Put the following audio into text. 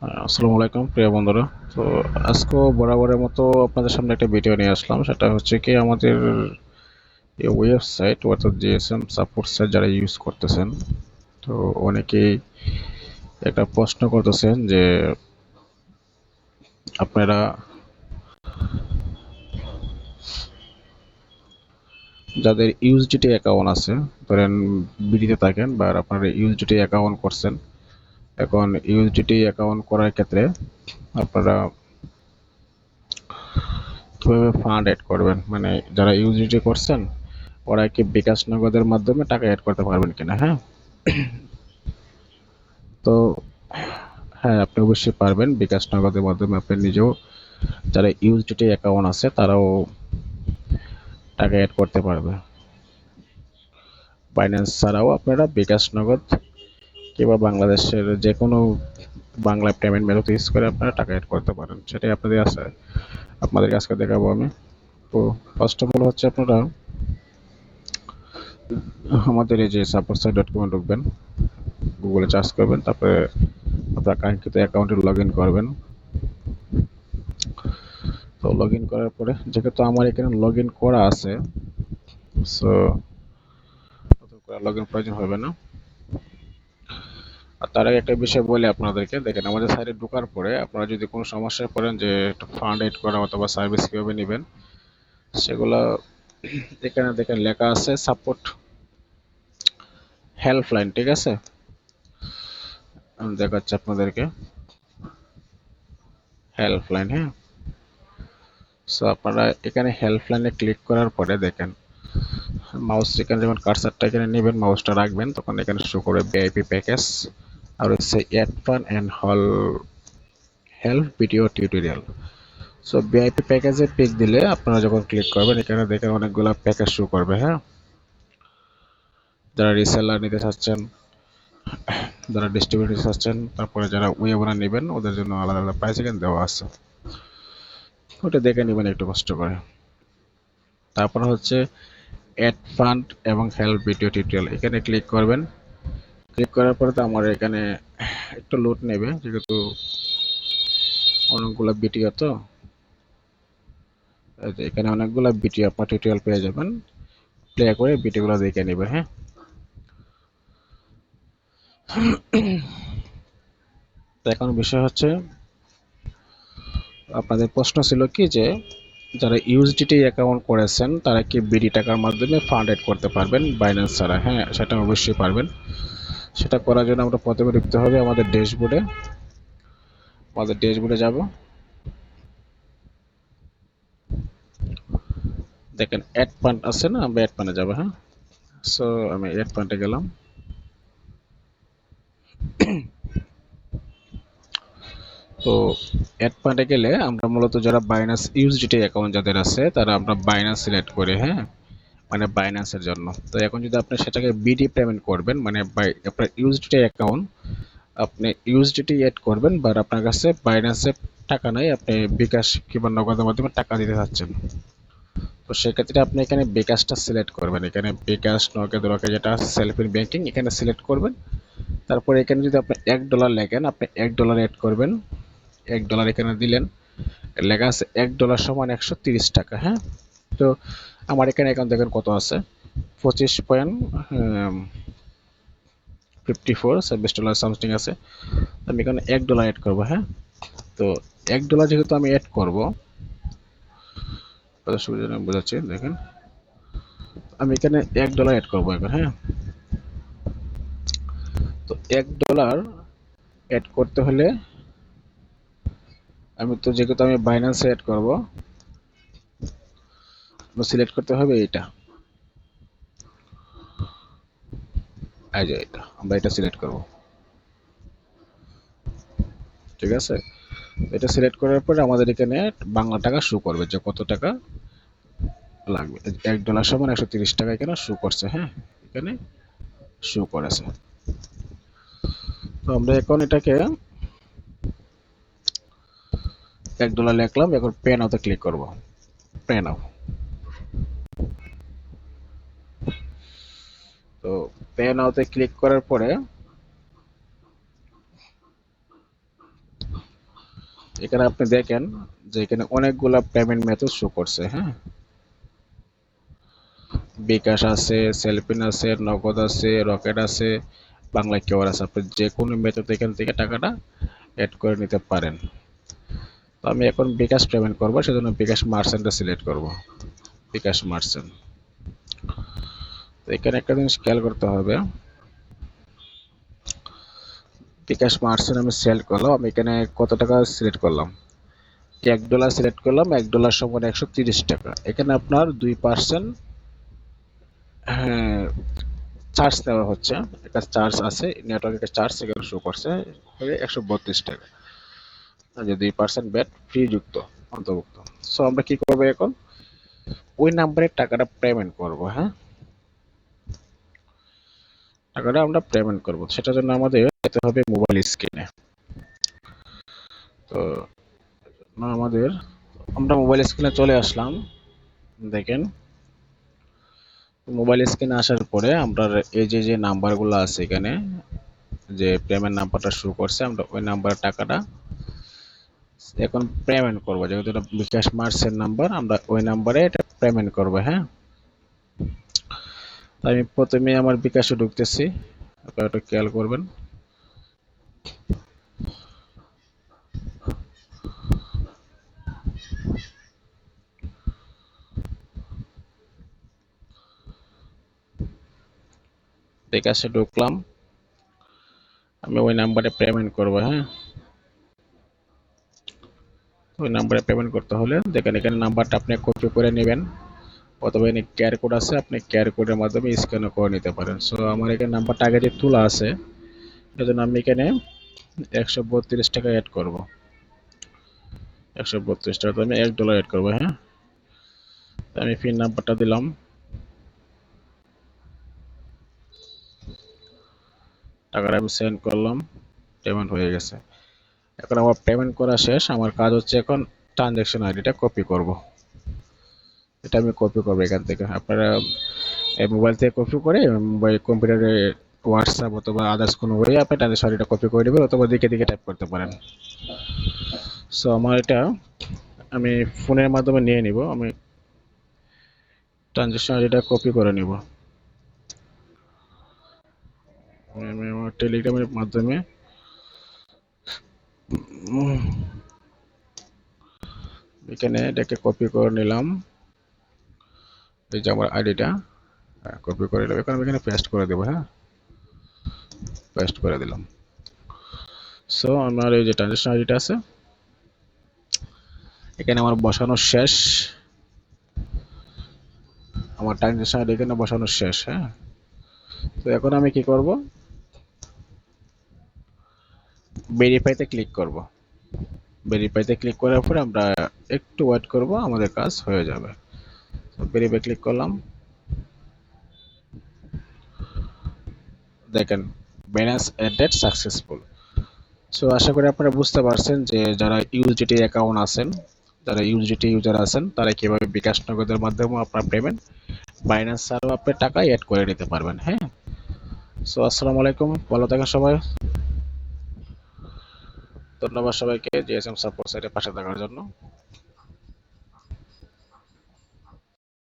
আসসালামু আলাইকুম প্রিয় বন্ধুরা। তো আজকেও বরাবরের মতো আপনাদের সামনে একটা ভিডিও নিয়ে আসলাম। সেটা হচ্ছে কি, আমাদের এই ওয়েবসাইট অর্থাৎ জিএসএম সাপোর্ট সাইট যারা ইউজ করতেছেন, তো অনেকেই একটা প্রশ্ন করতেছেন যে আপনারা যাদের ইউএসডিটি অ্যাকাউন্ট আছে, ধরেন বিডিতে থাকেন বা আপনারা ইউএসডিটি অ্যাকাউন্ট করছেন, এখন ইউএসডিটি অ্যাকাউন্ট করার ক্ষেত্রে আপনারা কিভাবে ফান্ড অ্যাড করবেন, মানে যারা ইউএসডিটি করছেন ওরা কি বিকাশ নগদের মাধ্যমে টাকা অ্যাড করতে পারবেন কিনা। হ্যাঁ, তো হ্যাঁ, আপনি অবশ্যই পারবেন। বিকাশ নগদের মাধ্যমে আপনি নিজেও, যারা ইউএসডিটি অ্যাকাউন্ট আছে তারাও টাকা অ্যাড করতে পারবে। বাইন্যান্স ছাড়াও আপনারা বিকাশ নগদ কিংবা বাংলাদেশের যে কোনো বাংলা পেমেন্ট মেথড ইউজ করে আপনারা টাকা অ্যাড করতে পারেন। সেটাই আপনাদের আজকে দেখাবো আমি। তো ফার্স্ট অফ অল হচ্ছে আপনারা আমাদের এই যে সাপোর্টসাইট.com ঢুকবেন, গুগলে সার্চ করবেন, তারপরে আপনার কাঙ্ক্ষিত অ্যাকাউন্টে লগ ইন করবেন। তো লগ ইন করার পরে, যেহেতু আমার এখানে লগ ইন করা আছে, সো লগ ইন প্রয়োজন হবে না। আর তার আগে একটা বিষয় বলে আপনাদেরকে, দেখেন আমাদের সাইটে ঢোকার পরে আপনারা যদি কোনো সমস্যায় পড়েন যে ফান্ড এড করা অথবা সার্ভিস কীভাবে নেবেন, সেগুলো এখানে দেখেন লেখা আছে সাপোর্ট হেল্পলাইন। ঠিক আছে, আমি দেখাচ্ছি আপনাদেরকে হেল্পলাইন। হ্যাঁ, সো আপনারা এখানে হেল্পলাইনে ক্লিক করার পরে দেখেন মাউস, এখানে যখন কার্সারটা এখানে নেবেন, মাউসটা রাখবেন, তখন এখানে শো করবে ভিআইপি প্যাকেজ আর হচ্ছে অ্যাড ফান অ্যান্ড হল help video tutorial. So VIP প্যাকেজে পিক দিলে আপনারা যখন ক্লিক করবেন, এখানে দেখেন অনেকগুলো প্যাকেজ শো করবে। হ্যাঁ, যারা রিসেলার নিতে চাচ্ছেন, যারা ডিস্ট্রিবিউটর নিতে চাচ্ছেন, তারপরে যারা ওয়েবনার নেবেন, ওদের জন্য আলাদা আলাদা প্রাইস এখানে দেওয়া আছে। ওটা দেখে নেবেন একটু কষ্ট করে। তারপর হচ্ছে অ্যাড ফান্ড এবং হেল্প ভিডিও টিউটোরিয়াল, এখানে ক্লিক করবেন। ক্লিক করার পরে তো আমার এখানে একটু লোড নেবে, যেহেতু অনেকগুলো ভিডিও, তো এখানে অনেকগুলো ভিডিও আপনার টিউটোরিয়াল পেয়ে যাবেন। প্লে করে ভিডিওগুলো দেখে নেবেন। হ্যাঁ, তো এখন বিষয় হচ্ছে, আপনাদের প্রশ্ন ছিল কি যে যারা ইউএসডিটি অ্যাকাউন্ট করেছেন তারা কি বিডি টাকার মাধ্যমে ফান্ড এড করতে পারবেন বাইন্যান্স ছাড়া। হ্যাঁ, সেটা অবশ্যই পারবেন। সেটা করার জন্য আমরা প্রথমে ঢুকতে হবে আমাদের ড্যাশবোর্ডে। যাব, দেখেন অ্যাড ফান্ড আছে না, আমরা অ্যাড ফান্ডে যাবো। হ্যাঁ, সো আমি অ্যাড ফান্ডে গেলাম। তো অ্যাড ফান্ডে গেলে আমরা মূলত যারা বাইন্যান্স ইউএসডিটি অ্যাকাউন্ট যাদের আছে, তারা আমরা বাইন্যান্স সিলেক্ট করে, হ্যাঁ, মানে বাইন্যান্সের জন্য। তো এখন যদি আপনি সেটাকে বিডি পেমেন্ট করবেন, মানে আপনার ইউএসডিটি অ্যাকাউন্ট, আপনি ইউএসডিটি অ্যাড করবেন, বাট আপনার কাছে বাইন্যান্সে টাকা নাই, আপনি বিকাশ কিংবা নগদের মাধ্যমে টাকা দিতে চাচ্ছেন, তো সেক্ষেত্রে আপনি এখানে বিকাশটা সিলেক্ট করবেন। এখানে বিকাশ, নগদ, রকে যেটা সেলফ ইন ব্যাংকিং, এখানে সিলেক্ট করবেন। তারপরে এখানে যদি আপনি $1 লেখেন, আপনি $1 অ্যাড করবেন। $1 এখানে দিলেন, লেখা আছে $1 সমান 130 টাকা। হ্যাঁ, তো আমার এখানে এখন দেখেন কত আছে, 25.54 সামথিং আছে। আমি এখানে $1 অ্যাড করবো। হ্যাঁ, তো $1 যেহেতু আমি অ্যাড করবো, সুবিধা আমি বোঝাচ্ছি, দেখেন আমি এখানে $1 অ্যাড করবো এখন। হ্যাঁ, তো $1 অ্যাড করতে হলে যেহেতু আমি বাইন্যান্সে অ্যাড করবো, সিলেক্ট করতে হবে এইটা, এই যে এটা, আমরা এটা সিলেক্ট করব। ঠিক আছে, এটা সিলেক্ট করার পরে আমাদের এখানে বাংলা টাকা শো করবে যে কত টাকা লাগবে। $1 সমান 130 টাকা এখানে শো করছে। হ্যাঁ, এখানে শো করেছে। তো আমরা এখন এটাকে $1 লিখলাম, এখন পে নাওতে ক্লিক করব। পে নাও, তো পে নাওতে ক্লিক করার পরে এখানে আপনি দেখেন যে এখানে অনেকগুলা পেমেন্ট মেথড শো করছে। হ্যাঁ, বিকাশ আছে, সেলফিন আছে, নগদ আছে, রকেট আছে, বাংলা কিউআর আছে। আপনি যে কোনো মেথড এখান থেকে টাকাটা অ্যাড করে নিতে পারেন। তো আমি এখন বিকাশ পেমেন্ট করব, সেজন্য বিকাশ মার্চেন্টটা সিলেক্ট করব, বিকাশ মার্চেন্ট। তো এখানে একটা জিনিস খেয়াল করতে হবে, বিকাশ মার্চেন্ট আমি সিলেক্ট করলাম, আমি এখানে কত টাকা সিলেক্ট করলাম, $1 সিলেক্ট করলাম, $1 সমান 130 টাকা। এখানে আপনার 2% হ্যাঁ চার্জ দেওয়া হচ্ছে, একটা চার্জ আছে, নেটওয়ার্কের চার্জ এখানে শো করছে 132 টাকা, আর যে 2% ব্যাট ফ্রি যুক্ত অন্তর্ভুক্ত। সো আমরা কি করবো এখন, ওই নাম্বারে টাকাটা পেমেন্ট করব। হ্যাঁ, টাকাটা আমরা পেমেন্ট করব, সেটার জন্য আমাদের যেতে হবে মোবাইল স্ক্রিনে। তো আমাদের আমরা মোবাইল স্ক্রিনে চলে আসলাম। দেখেন মোবাইল স্ক্রিনে আসার পরে আমরা এই যে নাম্বারগুলো আছে এখানে, যে পেমেন্ট নাম্বারটা শো করছে, আমরা ওই নাম্বারের টাকাটা এখন পেমেন্ট করব। যেহেতু এটা বিকাশ মার্চেন্ট নাম্বার, আমরা ওই নাম্বারে এটা পেমেন্ট করব। হ্যাঁ, আমি প্রথমে আমার বিকাশে ঢুকতেছি, আপনারা একটু খেয়াল করবেন। বিকাশে ঢুকলাম, আমি ওই নাম্বারে পেমেন্ট করব। হ্যাঁ, ওই নাম্বারে পেমেন্ট করতে হলে দেখেন এখানে নাম্বারটা আপনি কপি করে নেবেন, অথবা এখানে কিউআর কোড আছে, আপনি কিউআর কোডের মাধ্যমে স্ক্যানও করে নিতে পারেন। সো আমার এখানে নাম্বারটা আগে যে তোলা আছে, এজন্য আমি এখানে 132 টাকা অ্যাড করব। 132 টাকা আমি $1 অ্যাড করব। হ্যাঁ, আমি পিন নাম্বারটা দিলাম, টাকাটা আমি সেন্ড করলাম, পেমেন্ট হয়ে গেছে। এখন আমার পেমেন্ট করা শেষ, আমার কাজ হচ্ছে এখন ট্রানজ্যাকশন আইডিটা কপি করব। এটা আমি কপি করবো এখান থেকে, আপনারা এই মোবাইল থেকে কপি করে মোবাইল কম্পিউটারে হোয়াটসঅ্যাপ অথবা আদার্স কোনো ওয়ে আপনি ট্রানজ্যাকশন আইডিটা কপি করে নেবেন, অথবা দিকে দিকে টাইপ করতে পারেন। সো আমার এটা আমি ফোনের মাধ্যমে নিয়ে নিব, আমি ট্রানজ্যাকশন আইডিটা কপি করে নিব, আমি আমার টেলিগ্রামের মাধ্যমে এখানে এটাকে কপি করে নিলাম। এই যে আমার আইডিটা কপি করে নিলাম, এখন আমি এখানে পেস্ট করে দেবো। হ্যাঁ, পেস্ট করে দিলাম। সো আমার এই যে ট্রানজ্যাকশন আইডিটা আছে এখানে আমার বসানো শেষ, আমার ট্রানজ্যাকশন আইডি এখানে বসানো শেষ। হ্যাঁ, তো এখন আমি কি করব, ভেরিফাইতে ক্লিক করব। ভেরিফাইতে ক্লিক করার পরে আমরা একটু ওয়েট করব, আমাদের কাজ হয়ে যাবে। ভেরিফাই ক্লিক করলাম, দেখেন ব্যালেন্স অ্যাডেড সাকসেসফুল। সো আশা করি আপনারা বুঝতে পারছেন যে যারা ইউএসডিটি অ্যাকাউন্ট আছেন, যারা ইউএসডিটি ইউজার আছেন, তারা কিভাবে বিকাশ নগদের মাধ্যমে আপনার পেমেন্ট বাইন্যান্স ছাড়াও আপনি টাকা অ্যাড করে নিতে পারবেন। হ্যাঁ, সো আসসালামু আলাইকুম, ভালো থাকেন সবাই। ধন্যবাদ সবাইকে জিএসএম সাপোর্ট সাইটের পাশে থাকার জন্য।